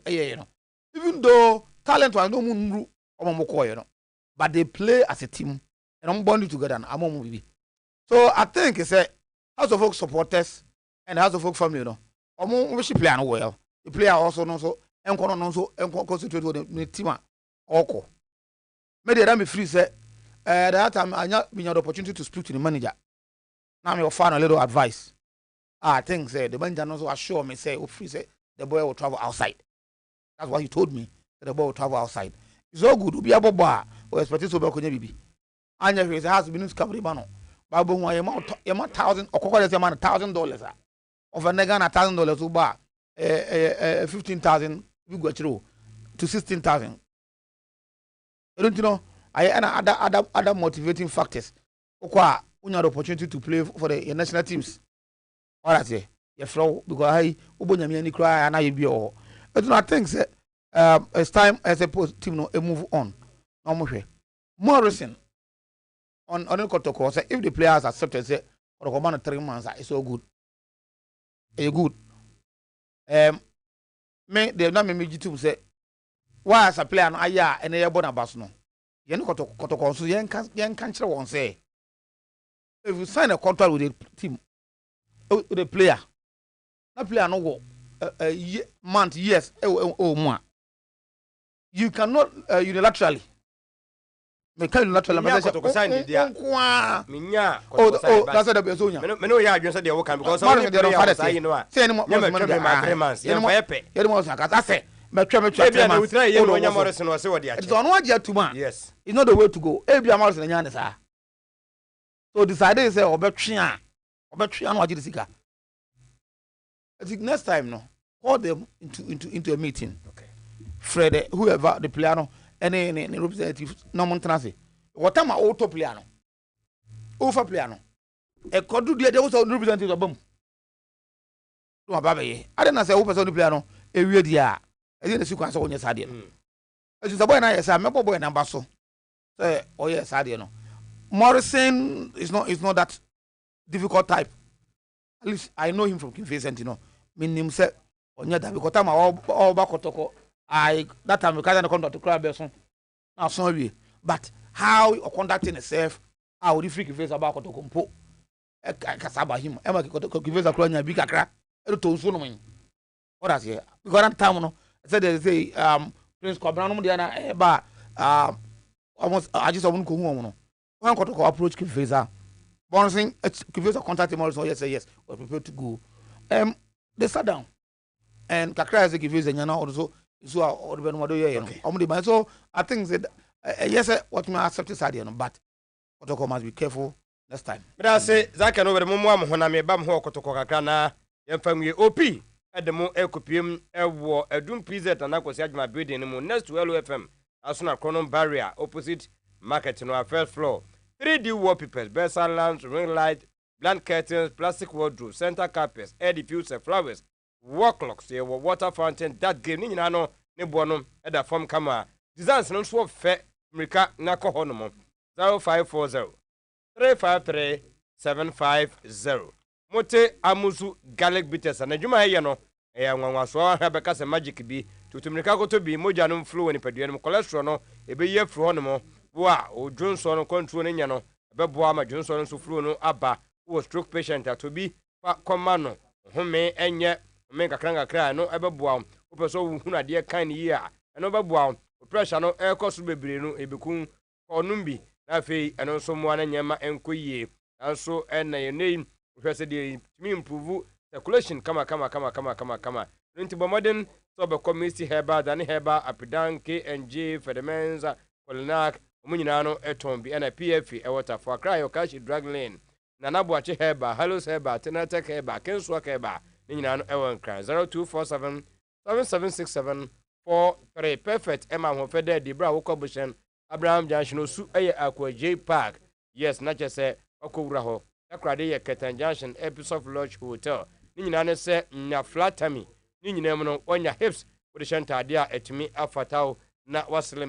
you know. Even though talent was no more, you know, but they play as a team and I'm bonding together. So I think it's a House of Folk supporters and House of Folk family, you know. We should play well. The player also knows so and concentrate with the team. Oko. Maybe that me free say that time I had the opportunity to speak to the manager. Now me find a little advice. I think say the manager also assure me say free say the boy will travel outside. That's what he told me. That the boy will travel outside. It's all good. Be a boba or expect to be a bibi. Anya has been discovery bano. Babu who amount $1,000 or $1,000 of a nega $1,000 to buy 15,000 we go through to 16,000. I don't know. I other motivating factors. Okwa unya the opportunity to play for the national teams. What I say, you flow because I ubonya mi ani cry and I be all. I do not think it's time as a team no move on. No Morrison on the Kotoko say if the players accepted say for the command 3 months it's so good. Good. Me they not me to say why as a player no aya and a bona bass no. Yen Kotoko so yen can one say if you sign a contract with the team with the player, that player no go month, years, more. You cannot unilaterally. Me can unilaterally.
That's what
the besonia.
Me no ya just say they work because
some of them are say no. Say anymore. It's on what you to man.
Yes.
It's not the way to go. Ebia Morrison and Yanisa. So decided say Obetria no ajidisika. I think next time no call them into a meeting.
Okay.
Fred whoever the player no any representative no montanase. What time auto player no. Over player no. E kodu there was a representative of bom. No baba ye. I don't say who person player no e wie dia. E dey sequence on your side no. As the boy na yes, me boy number so. Say oh yes side no. Morrison is not that difficult type. At least I know him from King you know. Meaning say onya that because time all back kotoko I that time we can't conduct to crowd person. Now sorry. But how you conducting yourself, how the freaky face about kotoko mpo. I kasaba him. Emma kotoko face akro nya big akra. E to so no man. What I say? Because that time no said they say Prince Kobran no dey na ba almost I just won't go home no. When kotoko approach King Faisal Bonson, Kivisa contacted Morris. Yes, we're prepared to go. They sat down, and Kakra has a Kivisa and Yana also. So I think that yes, what may accept is idea, but Kotoko must be careful next time.
But I say Zaka over the Mumma Honame Bam Ho Kotoko Kakana, and family OP at the Mo Ecopium, a doom preset and Akos my building next to LFM, as soon as Chronon Barrier opposite market in our first floor. 3D wallpapers, bedside lamps, ring light, blank curtains, plastic wardrobe, center carpets, air diffuser, flowers, wall clocks, water fountain, that game, Ninano, Nebuano, at the form camera. Designs no swap fair, Mrika, Nako Honomo, 0540 353 750. Mote Amuzu Garlic Bitters, and a Juma Yano, nwanwaso ha bɛka sɛ magic bi tutumrika koto bi mogya no mflo woni padua no cholesterol no ɛbɛyi afiri hɔ no mo wo a odwonso no control no nya no ɛbɛboa ma dwonso no nso flo no aba wo stroke patient atobi fa kɔma no home ɛnyɛ home kakra no ɛbɛboa wo pɛ so wo hunu adeɛ kan yi a ɛno bɛboa wo pressure no ɛkɔ so bebre no ɛbɛkum ɔnum bi na afei ɛno nso moa na nyɛma ɛnkɔ yie nanso ɛna yɛnei wohwɛ sɛ deɛ tumi improve circulation kama nti bɔmmɔden sɛ ɔbɛkɔ Misty Herbal Dane Herbal Apidan KNG Fedemenza Polinak ɔmo nyinaa no ɛtɔn bi ɛna PFA ɛwɔ Tafo Accra Yokashi Drug Lane Nana Boakye Herbal Halos Herbal Tenatek Herbal Kenswak Herbal ne nyinaa no ɛwɔ Nkran 0247 7767 43 perfect ɛma ahofɛ dɛ de bra wokɔ Bushen Abraham Junction osu ɛyɛ Akwa Park yes na kyɛ sɛ ɔkɔwura hɔ akrade yɛ Ketan Junction Episode Lodge Hotel ne nyinaa ne sɛ nya flatami ne nyinaa mu no ɔnya hips wode hyɛ ntade a ɛtumi afataw na wasele